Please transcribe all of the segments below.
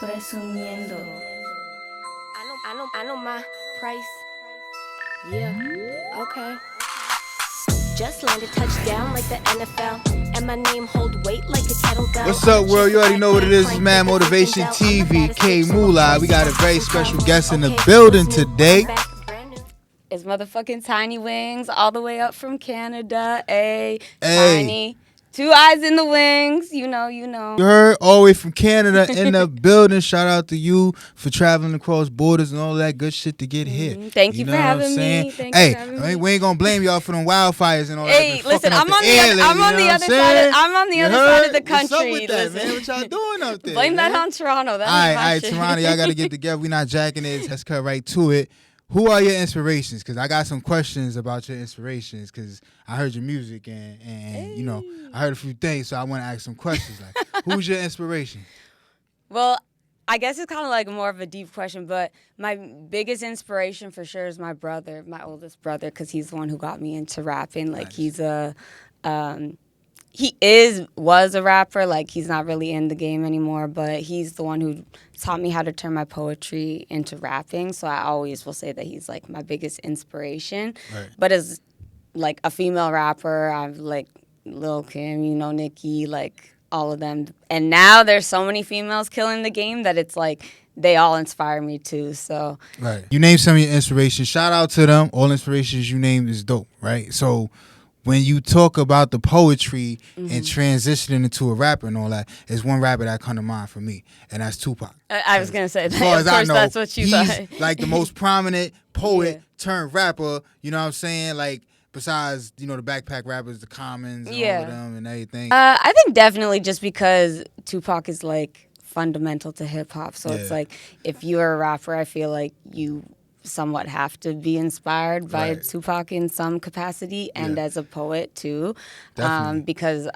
Resumiendo. I know my price. Yeah, okay. Just landed touchdown like the NFL. And my name hold weight like a kettlebell. What's up, world? You already know what it is. It's Mad Motivation TV, K Moolah. We got a very special guest in the building today. It's motherfucking TinyWings, all the way up from Canada. Hey. Tiny. 2 eyes in the wings. You know. You heard? All the way from Canada in the building. Shout out to you for traveling across borders and all that good shit to get here. Thank you for having me. We ain't gonna blame y'all for them wildfires and all that. Hey, listen, I'm on the other side of the country. What's up with that, man? What y'all doing out there? Blame that on Toronto. All right, Toronto, y'all gotta get together. We not jacking it. Let's cut right to it. Who are your inspirations? Because I got some questions about your inspirations because I heard your music and you know, I heard a few things, so I want to ask some questions. Like, who's your inspiration? Well, I guess it's kind of like more of a deep question, but my biggest inspiration for sure is my brother, my oldest brother, because he's the one who got me into rapping. Like, Nice. he was a rapper. Like, he's not really in the game anymore, but he's the one who taught me how to turn my poetry into rapping. So I always will say that he's like my biggest inspiration. Right. But as like a female rapper, I've like Lil Kim, Nicki, like all of them. And now there's so many females killing the game that it's like they all inspire me too. So Right. You named some of your inspirations. Shout out to them. All inspirations you named is dope, right? So when you talk about the poetry and transitioning into a rapper and all that, there's one rapper that come to mind for me, and that's Tupac. I was gonna say that. As far as I know, that's what you he's thought. like the most prominent poet turned rapper. You know what I'm saying? Like besides, the backpack rappers, the Commons, and all of them, and everything. I think definitely just because Tupac is like fundamental to hip hop, so it's like if you're a rapper, I feel like you somewhat have to be inspired by Tupac in some capacity, and as a poet too, because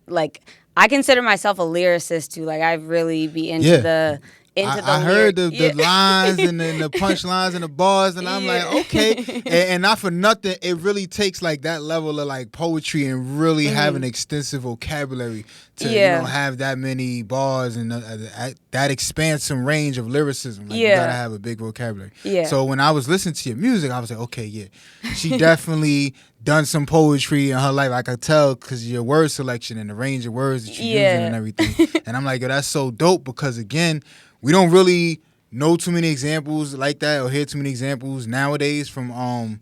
like I consider myself a lyricist too. Like I really be into the I heard the lines and the punchlines and the bars, and I'm like, okay. And not for nothing, it really takes like that level of like poetry and really have an extensive vocabulary to have that many bars and that expands some range of lyricism. Like, you gotta have a big vocabulary. So when I was listening to your music, I was like, okay, she definitely done some poetry in her life. I could tell because your word selection and the range of words that you're using and everything. And I'm like, yo, that's so dope because again, we don't really know too many examples like that or hear too many examples nowadays from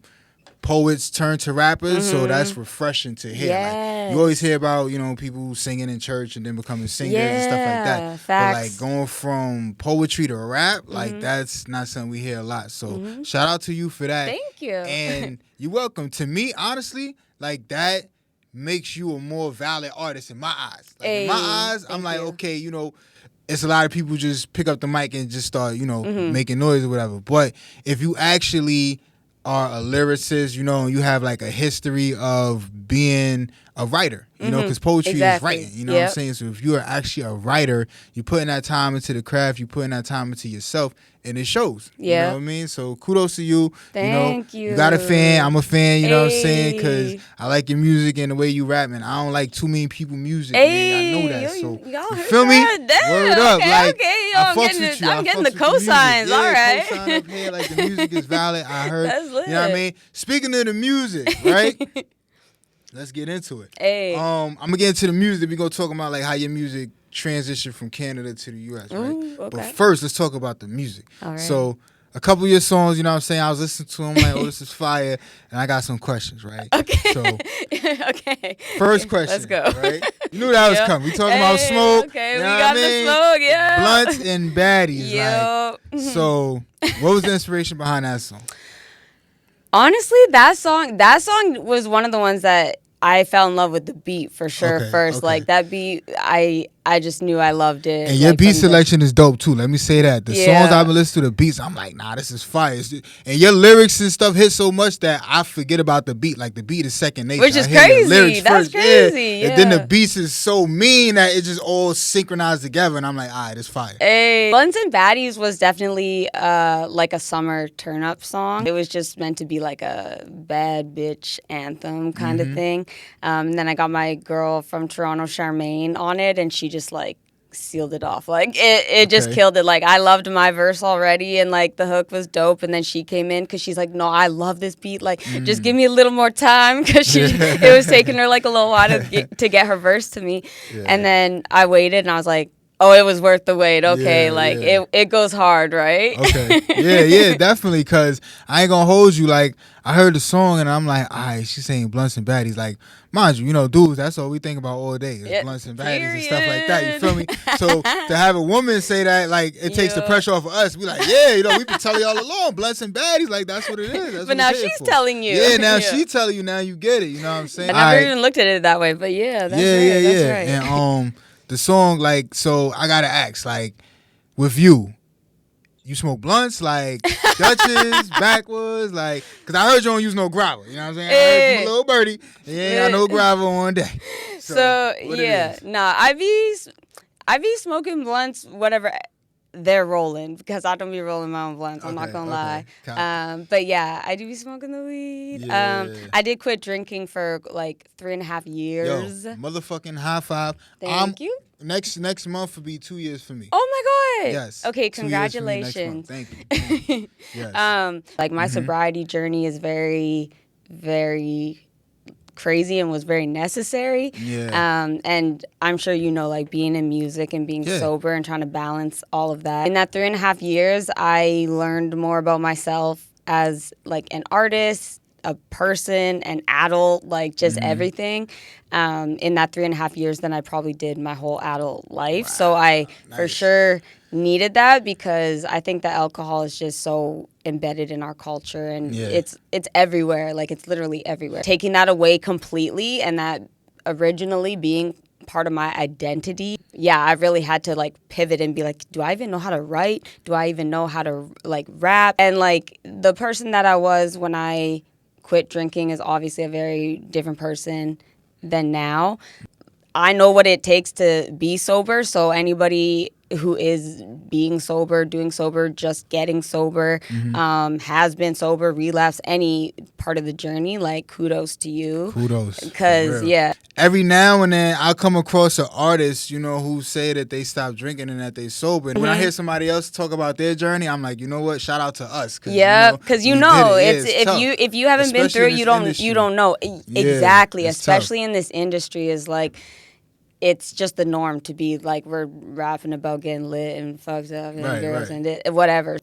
poets turned to rappers, so that's refreshing to hear. Like, you always hear about, people singing in church and then becoming singers and stuff like that. Facts. But like going from poetry to rap, like that's not something we hear a lot. So shout out to you for that. Thank you. And you're welcome. To me, honestly, like that makes you a more valid artist in my eyes. Like in my eyes, I'm like, okay, it's a lot of people just pick up the mic and just start, making noise or whatever. But if you actually are a lyricist, and you have like a history of being a writer, because poetry is writing, what I'm saying? So if you are actually a writer, you're putting that time into the craft, you're putting that time into yourself, and it shows. You know what I mean? So kudos to you. Thank you. You got a fan. I'm a fan, you know what I'm saying? Because I like your music and the way you rap, man. I don't like too many people music, man. I know that. So you feel me? Word up. Like, I fucks with you. I'm getting the cosigns. All right. Cosign up here. Like, the music is valid. I heard. That's lit. You know what I mean? Speaking of the music, right? Let's get into it. I'm gonna get into the music. We're gonna talk about like how your music transitioned from Canada to the US, right? Okay. But first, let's talk about the music. All right. So a couple of your songs, you know what I'm saying? I was listening to them like, oh, this is fire. And I got some questions, right? Okay. So okay. first question. Let's go. Right? You knew that was coming. We talking about smoke. Okay, you we know got what I mean? the smoke, yeah. Blunts and baddies. Yep. Like, so what was the inspiration behind that song? Honestly, that song was one of the ones that I fell in love with the beat for sure first. Okay. Like that beat, I just knew I loved it. And your like, beat selection is dope too. Let me say that. The songs I've been listening to, the beats, I'm like, nah, this is fire. And your lyrics and stuff hit so much that I forget about the beat. Like the beat is second nature. Which is I hear crazy. the lyrics That's first. crazy. Yeah. And then the beats is so mean that it just all synchronized together. And I'm like, all right, it's fire. Hey. Blunts and Baddies was definitely like a summer turn-up song. It was just meant to be like a bad bitch anthem kind of thing. And then I got my girl from Toronto, Charmaine, on it, and she just like sealed it off. Like it just Okay. killed it. Like I loved my verse already, and like the hook was dope. And then she came in because she's like, "No, I love this beat. Like just give me a little more time," because it was taking her like a little while to get her verse to me. Yeah. And then I waited, and I was like, "Oh, it was worth the wait. Okay, Yeah, like yeah. it goes hard, right?" Okay. Yeah, definitely. Cause I ain't gonna hold you. Like I heard the song and I'm like, all right, she's saying blunts and baddies. Like, mind you, dudes, that's all we think about all day is Yeah, blunts and baddies and stuff like that. You feel me? So to have a woman say that, like, it takes the Yeah. pressure off of us. We like, yeah, we've been telling you all along, blunts and baddies. Like that's what it is. That's But what now it's here she's for. telling you. Yeah, now Yeah. she telling you. Now you get it. You know what I'm saying? I All never right. even looked at it that way, but yeah, that's yeah, right. That's yeah. right. And the song, like, so I gotta ask, like, with you smoke blunts, like Dutchess, backwoods, like, cause I heard you don't use no gravel. You know what I'm saying? I heard from a little birdie, and you ain't got no gravel on deck. So what it yeah, is. nah, I be smoking blunts, whatever they're rolling, because I don't be rolling my own blunts. I'm not Okay, gonna okay. lie. But yeah, I do be smoking the weed. Yeah. I did quit drinking for like 3.5 Yo, years. mother-fucking high five. Thank you. Next month will be 2 years for me. Oh my god. Yes. Okay, 2 years for me next congratulations. month. Thank you. Yes. Like my sobriety journey is very, very crazy and was very necessary. Yeah. And I'm sure like being in music and being Yeah. sober and trying to balance all of that. In that 3.5 years, I learned more about myself as like an artist, a person, an adult, like just everything. In that 3.5 years than I probably did my whole adult life. So I for Nice. sure needed that, because I think that alcohol is just so embedded in our culture, and Yeah. it's everywhere. Like it's literally everywhere. Taking that away completely, and that originally being part of my identity, yeah, I really had to like pivot and be like, do I even know how to write? Do I even know how to like rap? And like the person that I was when I quit drinking is obviously a very different person than now. I know what it takes to be sober, so anybody who is being sober, doing sober, just getting sober, has been sober, relapse, any part of the journey, like kudos to you. Kudos. for Because, real. yeah. Every now and then I'll come across an artist, who say that they stopped drinking and that they sober. And when I hear somebody else talk about their journey, I'm like, you know what? Shout out to us. Yeah, because we did it. Yeah, it's tough. if you haven't been Especially through in it, this you don't industry. you don't know. Yeah, Exactly, it's especially in this industry, is like it's just the norm to be like we're rapping about getting lit and fucked up and Right, girls right. and whatever.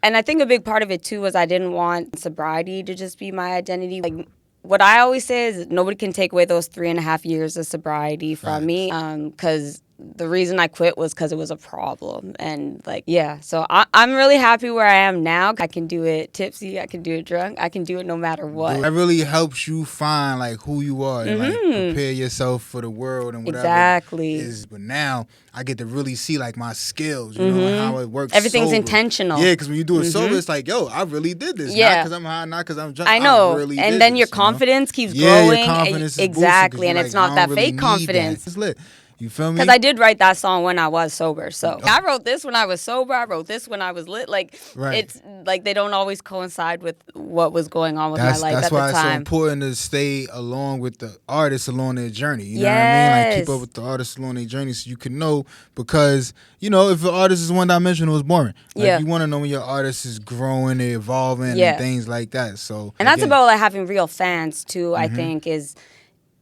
And I think a big part of it too was I didn't want sobriety to just be my identity. Like what I always say is nobody can take away those 3.5 years of sobriety from me, because the reason I quit was because it was a problem. And like, yeah, so I'm really happy where I am now. I can do it tipsy, I can do it drunk, I can do it no matter what. That really helps you find like who you are and like prepare yourself for the world and whatever Exactly. it is. But now I get to really see like my skills, and how it works. Everything's sober. intentional. Yeah, because when you do it sober, it's like, yo, I really did this. Yeah. Not because I'm high, not because I'm drunk. I know, really and did then this, your confidence keeps Yeah, growing. your confidence is Exactly, boosted, and 'cause it's you're like, not I that don't really fake need confidence. It's lit. You feel me? Because I did write that song when I was sober. So I wrote this when I was sober. I wrote this when I was lit. Like Right. it's like they don't always coincide with what was going on with my life That's at why the it's so time. important to stay along with the artists along their journey. You know what I mean? Like keep Yes. up with the artists along their journey so you can know, because if an artist is one dimensional, it's boring. Like, Yeah. you want to know when your artist is growing, they're evolving, Yeah. and things like that. So And that's again, about like having real fans too. I think is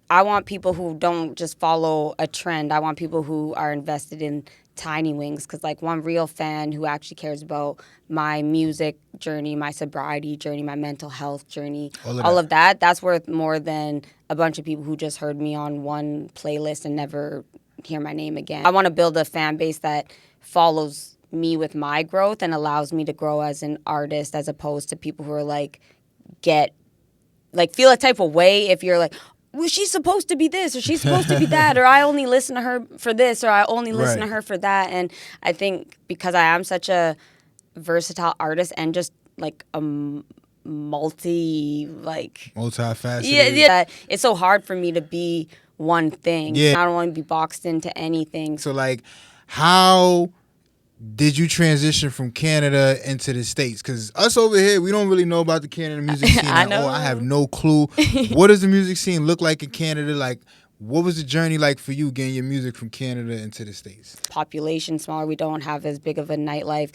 I want people who don't just follow a trend. I want people who are invested in TinyWings, because like one real fan who actually cares about my music journey, my sobriety journey, my mental health journey, All of that, that's worth more than a bunch of people who just heard me on one playlist and never hear my name again. I want to build a fan base that follows me with my growth and allows me to grow as an artist, as opposed to people who are like feel a type of way if you're like, well, she's supposed to be this or she's supposed to be that, or I only listen to her for this or I only listen to Right. her for that. And I think because I am such a versatile artist and just like a multifaceted. yeah, it's so hard for me to be one thing. Yeah. I don't want to be boxed into anything. So like, how did you transition from Canada into the States? Because us over here, we don't really know about the Canada music scene I at know. all. I have no clue. What does the music scene look like in Canada? Like, what was the journey like for you getting your music from Canada into the States? Population smaller, we don't have as big of a nightlife.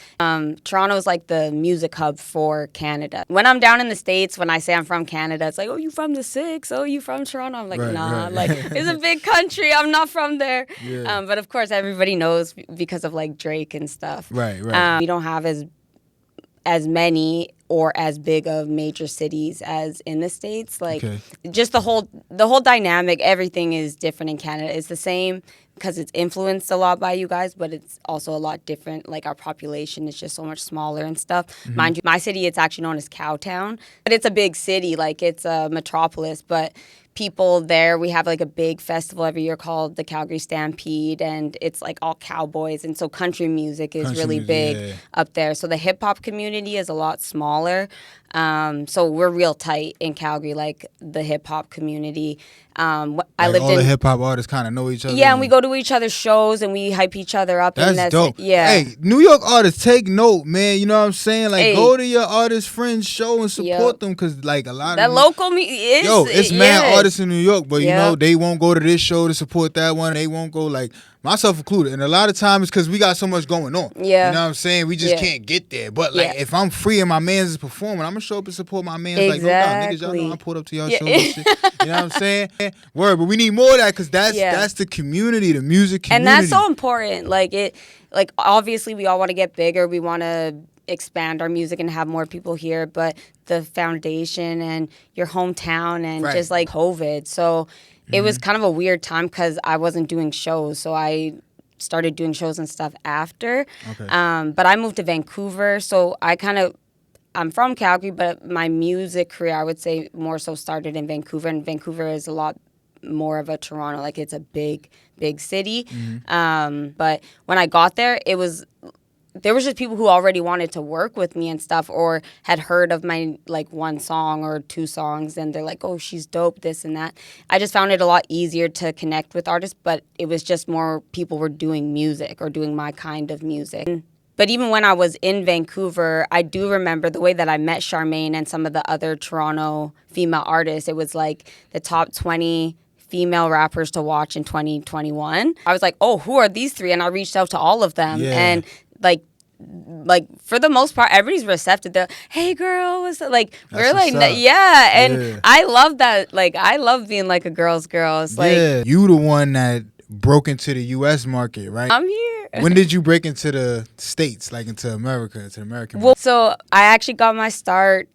Toronto is like the music hub for Canada. When I'm down in the States, when I say I'm from Canada, it's like, oh, you from the Six? Oh, you from Toronto? I'm like, Right, nah, right. like it's a big country. I'm not from there. Yeah. But of course, everybody knows because of like Drake and stuff. Right, right. We don't have as many or as big of major cities as in the States. Like just the whole dynamic, everything is different in Canada. It's the same because it's influenced a lot by you guys, but it's also a lot different. Like our population is just so much smaller and stuff. Mind you, my city, it's actually known as Cowtown, but it's a big city. Like it's a metropolis, but people there, we have like a big festival every year called the Calgary Stampede, and it's like all cowboys, and so country music is really big up there. So the hip hop community is a lot smaller. So we're real tight in Calgary, like the hip hop community. I lived all the hip hop artists kind of know each other. Yeah, and we go to each other's shows and we hype each other up. That's dope. Yeah. Hey, New York artists, take note, man. You know what I'm saying? Like, go to your artist friends' show and support them, because like a lot of that local it's mad artists in New York, but you know they won't go to this show to support that one. They won't go, like myself included. And a lot of times it's because we got so much going on. Yeah. You know what I'm saying? We just can't get there. But like if I'm free and my man's is performing, I'm gonna show up and support my man's. Like, no doubt, niggas, y'all know I pulled up to y'all shows and shit. You know what I'm saying? Word, but we need more of that, because that's the community, the music community. And that's so important. Like obviously we all want to get bigger. We want to expand our music and have more people here, but the foundation and your hometown and just like COVID. So it was kind of a weird time because I wasn't doing shows. So I started doing shows and stuff after. Okay. But I moved to Vancouver. So I'm from Calgary, but my music career, I would say, more so started in Vancouver. And Vancouver is a lot more of a Toronto. Like, it's a big city. But when I got there, there was just people who already wanted to work with me and stuff, or had heard of my like one song or two songs, and they're like, oh, she's dope, this and that. I just found it a lot easier to connect with artists, but it was just more people were doing music or doing my kind of music. But even when I was in Vancouver, I do remember the way that I met Charmaine and some of the other Toronto female artists. It was like the top 20 female rappers to watch in 2021. I was like, oh, who are these three? And I reached out to all of them. And like for the most part, everybody's receptive. They're, hey girl, what's up? Like, we're like, and I love that. Like, I love being like a girl's girl. It's like, you the one that broke into the U.S. market, right? I'm here. When did you break into the States, like into America, to the American market? Well, so I actually got my start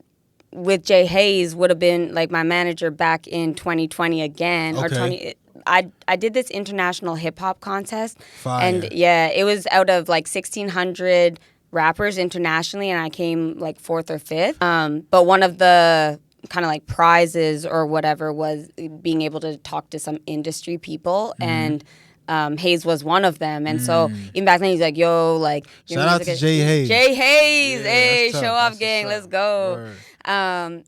with Jay Hayes, would have been like my manager back in 2020 again. Or 20. I did this international hip hop contest. Fire. And it was out of like 1,600 rappers internationally, and I came like 4th or 5th. But one of the kind of like prizes or whatever was being able to talk to some industry people, and Hayes was one of them. And so even back then, he's like, yo, like, shout out to Jay Hayes. Jay Hayes, hey, tough. show off That's gang, let's go. Word.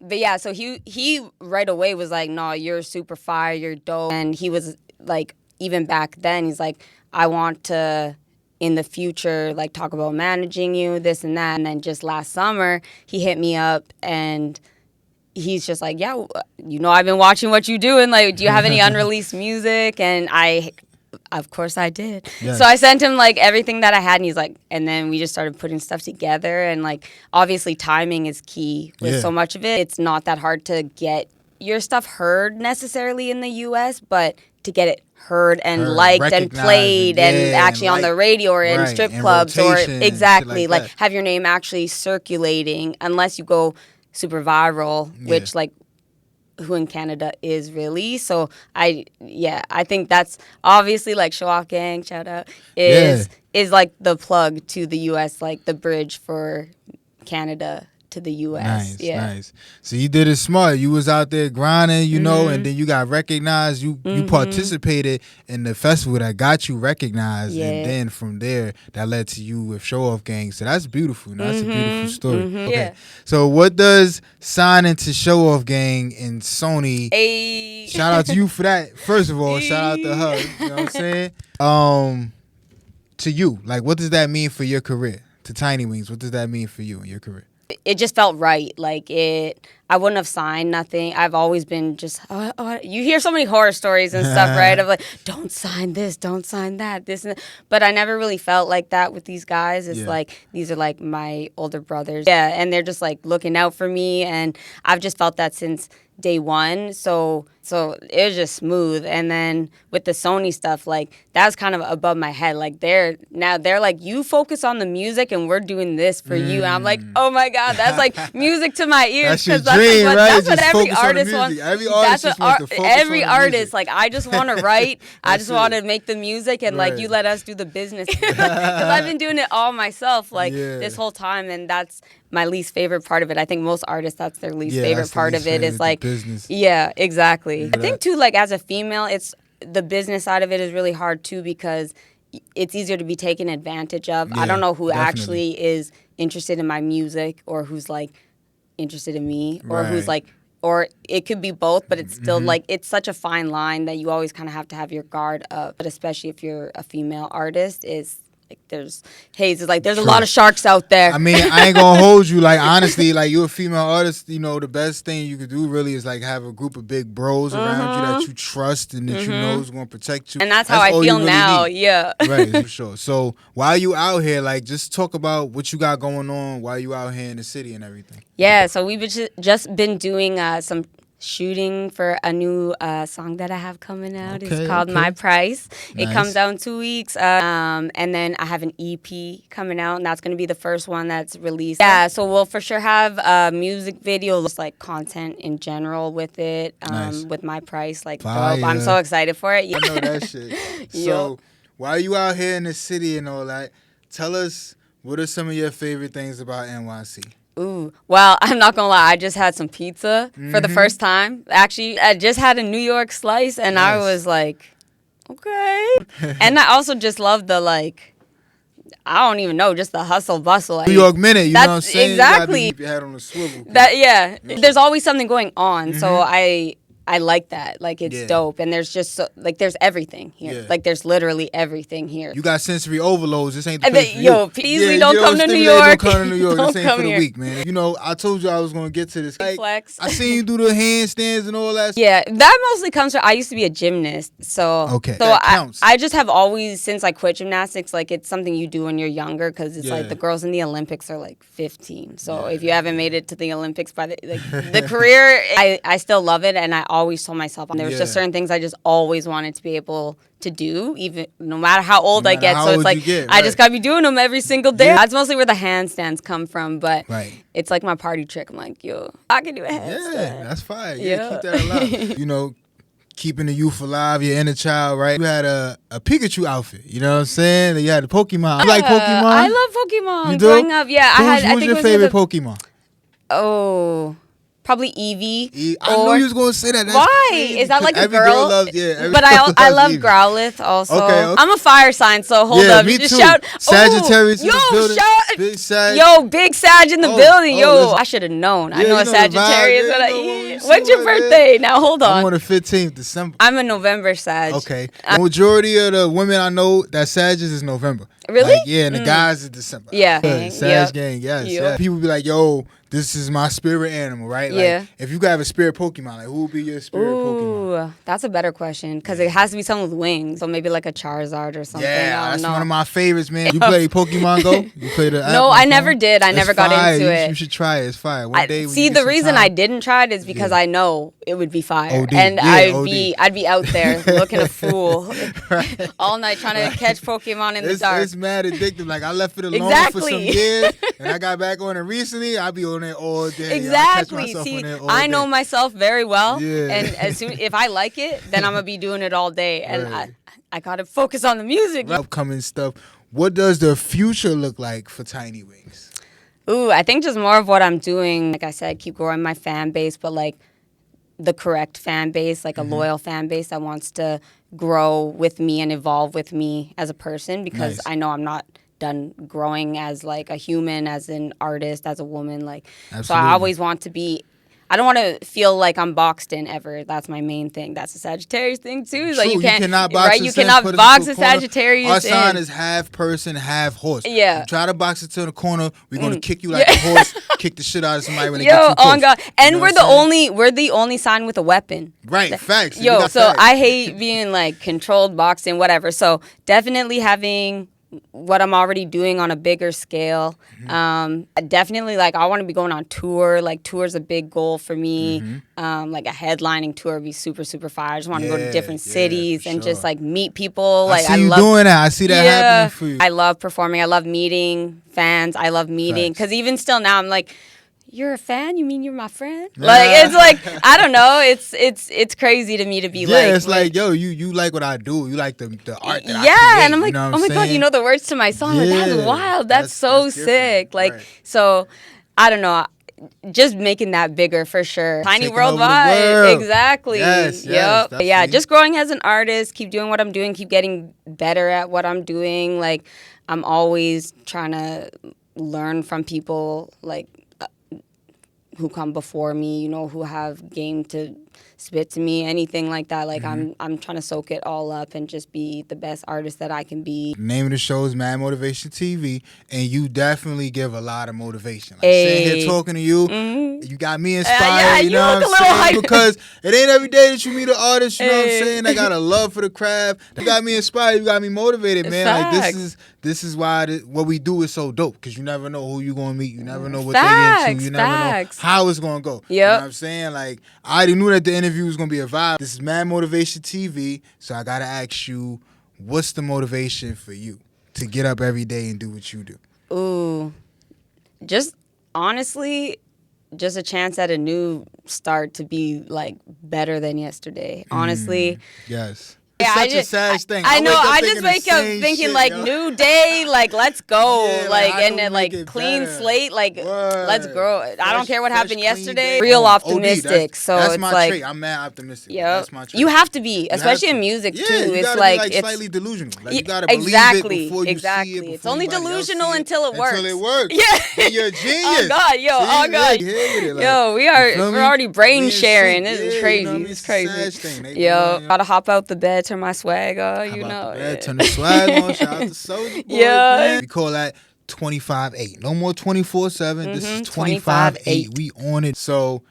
But yeah, so he right away was like, no, you're super fire, you're dope. And he was like, even back then, he's like, I want to, in the future, like, talk about managing you, this and that. And then just last summer, he hit me up and he's just like, yeah, you know, I've been watching what you doing. Like, do you have any unreleased music? And of course I did. Yes. So I sent him like everything that I had, and he's like, and then we just started putting stuff together. And like, obviously timing is key with so much of it. It's not that hard to get your stuff heard necessarily in the US, but to get it heard and liked and played and actually on the radio or in strip clubs or exactly like have your name actually circulating, unless you go super viral, which like who in Canada is really. So I think that's obviously like Show Off Gang, shout out, is like the plug to the US, like the bridge for Canada to the US. Nice. So you did it smart. You was out there grinding, you know, and then you got recognized. You participated in the festival that got you recognized, and then from there that led to you with Show Off Gang. So that's beautiful. That's a beautiful story. Okay. So what does signing to Show Off Gang and Sony? Shout out to you for that. First of all, shout out to her. You know what I'm saying? To you, like, what does that mean for your career? To TinyWings, what does that mean for you and your career? It just felt right. Like, I wouldn't have signed nothing. I've always been just, you hear so many horror stories and stuff, right? Of like, don't sign this, don't sign that, this and that. But I never really felt like that with these guys. It's like, these are like my older brothers. Yeah, and they're just like looking out for me. And I've just felt that since day one. So it was just smooth. And then with the Sony stuff, like that's kind of above my head. Like they're like, you focus on the music and we're doing this for you. And I'm like, oh my God, that's like music to my ears. That's your dream, like, right? That's what every artist wants. Every artist just wants to focus every on the artist, music. like I just want to write. I just want to make the music and like you let us do the business. Because I've been doing it all myself like this whole time, and that's my least favorite part of it. I think most artists, that's their least favorite part of it is like business. Yeah, exactly. I think too, like as a female, it's the business side of it is really hard too because it's easier to be taken advantage of. I don't know who actually is interested in my music or who's like interested in me or who's like, or it could be both, but it's still like, it's such a fine line that you always kind of have to have your guard up. But especially if you're a female artist, is like there's a lot of sharks out there. I mean, I ain't gonna hold you. Like honestly, like you're a female artist. You know, the best thing you could do really is like have a group of big bros around you that you trust and that you know is gonna protect you. And that's how I feel really now. need. Yeah. Right, for sure. So while you out here, like just talk about what you got going on while you out here in the city and everything. Yeah. So we've just been doing some shooting for a new song that I have coming out. It's called My Price. Nice. It comes out in 2 weeks. And then I have an EP coming out, and that's going to be the first one that's released. Yeah, so we'll for sure have a music video, just like content in general with it, with My Price. Like, dope. I'm so excited for it. I know that shit. So while you out here in the city and all that, tell us, what are some of your favorite things about NYC? Ooh, well, I'm not gonna lie. I just had some pizza for the first time. Actually, I just had a New York slice, and I was like, okay. And I also just love the like, I don't even know, just the hustle bustle. Like, New York minute, you know what I'm saying? Exactly. You gotta keep your head on the swivel. There's always something going on, so I like that. Like, it's dope. And there's just, there's everything here. Yeah. Like, there's literally everything here. You got sensory overloads. This ain't the place for you. Please don't come to New York. Don't come to New York. This ain't for the here. week, man. You know, I told you I was going to get to this. Like, Flex. I seen you do the handstands and all that. Yeah, that mostly comes from, I used to be a gymnast. So that counts. I just have always, since I quit gymnastics, like, it's something you do when you're younger because it's like the girls in the Olympics are like 15. So if you haven't made it to the Olympics by the career, I still love it. And I always told myself, there was just certain things I just always wanted to be able to do, even no matter how old I get. So it's like I just gotta be doing them every single day. That's mostly where the handstands come from, but it's like my party trick. I'm like, yo, I can do a handstand. Yeah, that's fine. Yeah, keep that alive. You know, keeping the youth alive, your inner child, right? You had a Pikachu outfit, you know what I'm saying? You had a Pokemon. You like Pokemon? I love Pokemon. You do? Growing up, yeah. Who's your favorite Pokemon? Oh, probably Eevee. I knew you was gonna say that. That's why? crazy. Is that like a every girl? Loves, but I love Eevee. Growlithe also. Okay. I'm a fire sign, so hold up. Me You just too. shout, Sagittarius in the building. Big Sag. Big Sag in the building. I should have known. I know a Sagittarius. When's your birthday? Now hold on. I'm on the 15th December. I'm a November Sag. Okay. The majority of the women I know that Sagittarius is November. Really? Like, yeah, and the guys is December. Yeah. Sag gang, yes. People be like, yo, this is my spirit animal, right? Like, if you could have a spirit Pokemon, like, who would be your spirit Pokemon? That's a better question because it has to be something with wings. So maybe like a Charizard or something. Yeah, that's one of my favorites, man. You play Pokemon Go? You play the app? No, I never did. I never got into it. You should try it. It's fire. One day see, the reason I didn't try it is because I know it would be fire. OD. And Yeah, I'd be out there looking a fool all night trying to catch Pokemon in the dark. It's mad addictive. Like, I left it alone for some years, and I got back on it recently. I be on it all day. Exactly. See, I know myself very well, Yeah. and if I like it, then I'm gonna be doing it all day, and I gotta focus on the music. Upcoming stuff. What does the future look like for TinyWings? Ooh, I think just more of what I'm doing. Like I said, keep growing my fan base, but like the correct fan base, like a loyal fan base that wants to grow with me and evolve with me as a person, because I know I'm not done growing as like a human, as an artist, as a woman. Like, so I always want to be I don't want to feel like I'm boxed in ever. That's my main thing. That's a Sagittarius thing too. True, Like you cannot box right. us You in, cannot put us box into a corner. Sagittarius. Our sign in. is half person, half horse. Yeah. You try to box it to the corner, we're gonna kick you like a horse, kick the shit out of somebody when they Yo, get too close. on God, and You know we're the only sign with a weapon. Right, facts. Yo, so facts. I hate being like controlled, boxing, whatever. So definitely having what I'm already doing on a bigger scale. Definitely, like, I want to be going on tour. Like, tour is a big goal for me. Like, a headlining tour would be super, super fire. I just want to go to different cities and just, like, meet people. Like, I see you doing that. I see that happening for you. I love performing. I love meeting fans. I love meeting. Because even still now, I'm like, you're a fan? You mean you're my friend? Like, it's like, I don't know. It's crazy to me to be like. Yeah, it's like, yo, you like what I do. You like the art that I create, and I'm like, oh my God, you know the words to my song. Like, that's wild. That's so sick. Like, so, I don't know. Just making that bigger for sure. Tiny worldwide. Exactly. Yes, yep. Yeah, just growing as an artist, keep doing what I'm doing, keep getting better at what I'm doing. Like, I'm always trying to learn from people, like, who come before me, you know, who have game to spit to me, anything like that. Like, I'm trying to soak it all up and just be the best artist that I can be. The name of the show is Mad Motivation TV, and you definitely give a lot of motivation. Like, sitting here talking to you, you got me inspired, you know what I'm saying? Hype. Because it ain't every day that you meet an artist, you know what I'm saying? They got a love for the craft. You got me inspired, you got me motivated, man. Facts. Like, this is why what we do is so dope, because you never know who you're going to meet. You never know what they into. You never know how it's going to go. You know what I'm saying? Like, I already knew that the interview was going to be a vibe. This is Mad Motivation TV, so I got to ask you, what's the motivation for you to get up every day and do what you do? Ooh, just honestly, just a chance at a new start to be, like, better than yesterday. Honestly. Yes. Yeah, It's such a sad thing. I know. I just wake wake up thinking, like, new day, like, let's go, Yeah, like, how and can we then, like, make it clean better? slate, like, let's grow. I don't care what Fresh, happened clean yesterday. day. Real OD, optimistic. So that's it's my like, trait. I'm mad optimistic. yeah, That's my trait. you have to be, especially have in to. music too. You It's gotta like be, it's slightly delusional. Like, you gotta believe it before you see it. It's only delusional until it works. Until it works. Yeah. Then you're a genius. Oh God, yo, See, oh God, yo, we're already brain We in sharing. sync. This is Yeah, crazy. you know what I mean? It's crazy. It's a sad thing. Yo, gotta hop out the bed, turn my swag on. You know. Turn the swag on. Shout out to Soulja Boy. Yeah. Man. We call that 25/8. No more 24/7. This is 25/8. We on it. So,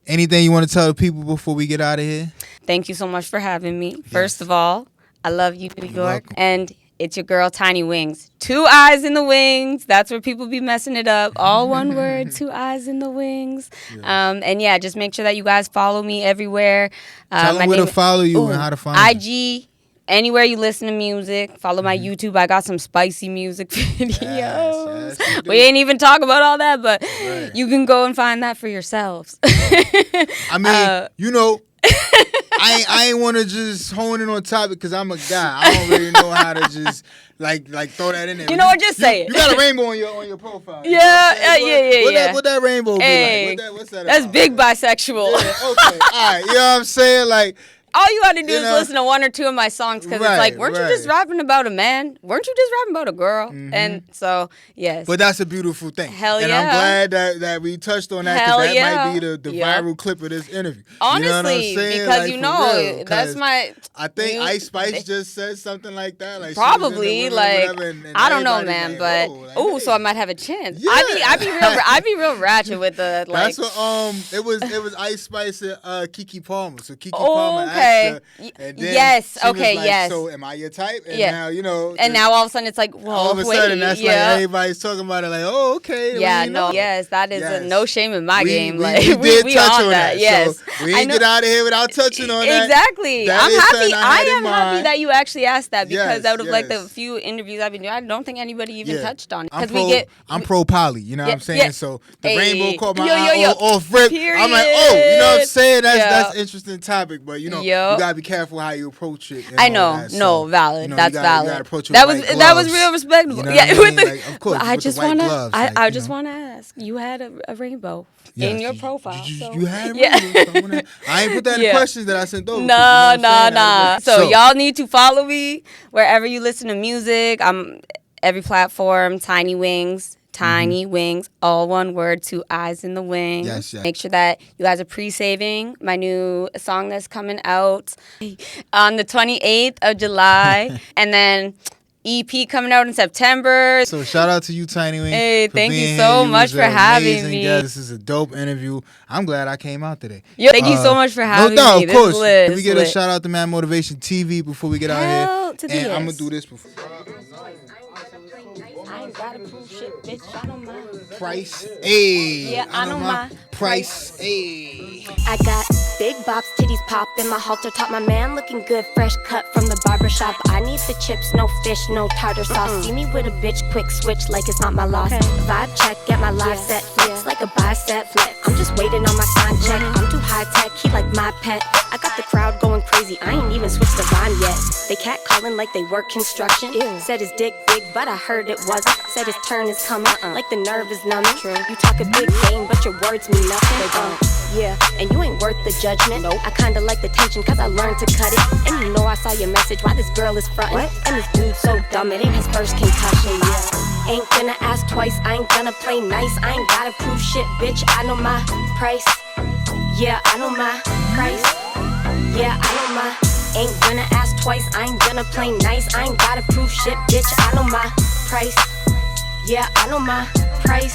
anything you want to tell the people before we get out of here? Thank you so much for having me. First of all, I love you, New York. welcome. And it's your girl, TinyWings. 2 eyes in the wings. That's where people be messing it up. All one word, 2 eyes in the wings. And yeah, just make sure that you guys follow me everywhere. Tell them where to follow you and how to find you. IG, anywhere you listen to music. Follow my YouTube. I got some spicy music videos. Yes, you do. We ain't even talk about all that, but you can go and find that for yourselves. I mean, you know, I ain't want to just hone in on topic because I'm a guy. I don't really know how to just like throw that in there. You know what? Just say it. You got a rainbow on your profile. You know Yeah, what I'm saying? yeah. What that rainbow be Hey, like? What's that that's about? big bisexual. Yeah, okay, all right. You know what I'm saying? Like, All you got to do You is know? listen to 1 or 2 of my songs because it's like, weren't you just rapping about a man? Weren't you just rapping about a girl? And so, yes. but that's a beautiful thing. Hell and yeah. I'm glad that we touched on that Hell because that yeah. might be the viral clip of this interview. Honestly, you know what I'm saying? because Like, you for know, real, that's 'cause my... I think you- Ice Spice just said something like that. Like, she was Probably, into women, like, whatever, and I don't know, everybody man, like, but... whoa, like, Ooh, hey. so I might have a chance. Yeah. I be real ratchet with the, like... That's what it was Ice Spice and Kiki Palmer. So Kiki Oh, Palmer okay. asked her, and then Yes, she was okay, like, yes. So am I your type? And Yeah. now, you know, And now all of a sudden it's like, whoa, all of a wait, sudden that's yeah. like everybody's talking about it like, oh, okay. Yeah, well, you know. yes, that is Yes. no shame in my game. We Like did we touch on on that. Yes, So we I ain't know- get out of here without touching on that. Exactly. That I'm is happy. something I had in am happy mind. that you actually asked that because Yes, out of like the yes. few interviews I've been doing, I don't think anybody even Yeah. touched on it. I'm Because pro poly, you know what I'm saying? yeah. So the Hey. rainbow caught my Yo, eye yo, yo. off rip. I'm like, oh, you know what I'm saying? That's an interesting topic, but you know, Yo. you gotta be careful how you approach it. And I all know, that. no, So, valid. you know, That's you valid. gotta approach it That with was white that was gloves. real respectable. You know Yeah, what I with mean? the. Like, of course, I with the just white wanna. gloves, I like, you just know. wanna ask. You had a rainbow Yes, in your profile. You had Yeah. it. I ain't put that in Yeah. questions that I sent over. Nah. So y'all need to follow me wherever you listen to music. I'm every platform, TinyWings. TinyWings, all one word, 2 eyes in the wings. Yes, yes. Make sure that you guys are pre-saving my new song that's coming out on the 28th of July. And then EP coming out in September. So shout out to you, TinyWings. Hey, for thank you being so here. much was for an having amazing me. guest. This is a dope interview. I'm glad I came out today. Yo, thank you so much for having no doubt, me. of course. This is lit. Can we get a shout out to Mad Motivation TV before we get out Hell here? to the And I'm yes. gonna do this before. I ain't gotta prove shit, bitch. I don't mind. Price, ayy. Yeah, I know my price, ayy. I got big bops, titties poppin', my halter top, my man looking good, fresh cut from the barbershop. I need the chips, no fish, no tartar sauce. See me with a bitch, quick switch like it's not my loss. Vibe check, get my live set, flex like a bicep flex. I'm just waiting on my sign check. I'm too high tech, he like my pet. I got the crowd going crazy, I ain't even switched the rhyme yet. They cat calling like they work construction. Said his dick big, but I heard it wasn't. Said his turn is coming, like the nerve is numbing. You talk a big game, but your words mean nothing. Yeah, and you ain't worth the judgment. I kinda like the tension, cause I learned to cut it. And you know I saw your message, why this girl is frontin'. And this dude so dumb, it ain't his first concussion. Yeah, ain't gonna ask twice, I ain't gonna play nice. I ain't gotta prove shit, bitch, I know my price. Yeah, I know my price. Yeah, I know my. Ain't gonna ask twice, I ain't gonna play nice. I ain't gotta prove shit, bitch, I know my price. Yeah, I know my price.